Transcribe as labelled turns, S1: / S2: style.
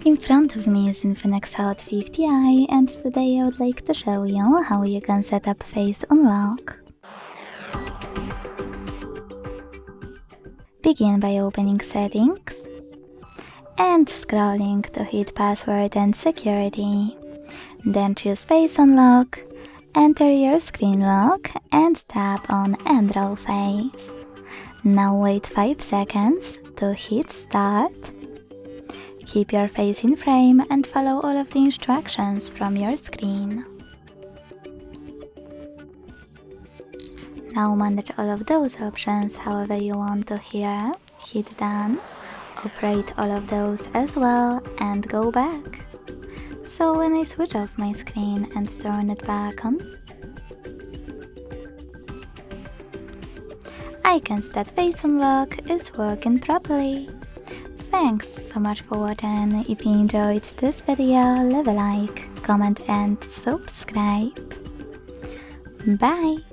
S1: In front of me is INFINIX Hot 50i, and today I would like to show you how you can set up face unlock. Begin by opening settings and scrolling to hit password and security. Then choose face unlock, enter your screen lock and tap on enroll face. Now wait 5 seconds to hit start. Keep your face in frame and follow all of the instructions from your screen. Now manage all of those options however you want to here. Hit done, operate all of those as well and go back. So when I switch off my screen and turn it back on, I can see that face unlock is working properly. Thanks so much for watching. If you enjoyed this video, leave a like, comment and subscribe. Bye!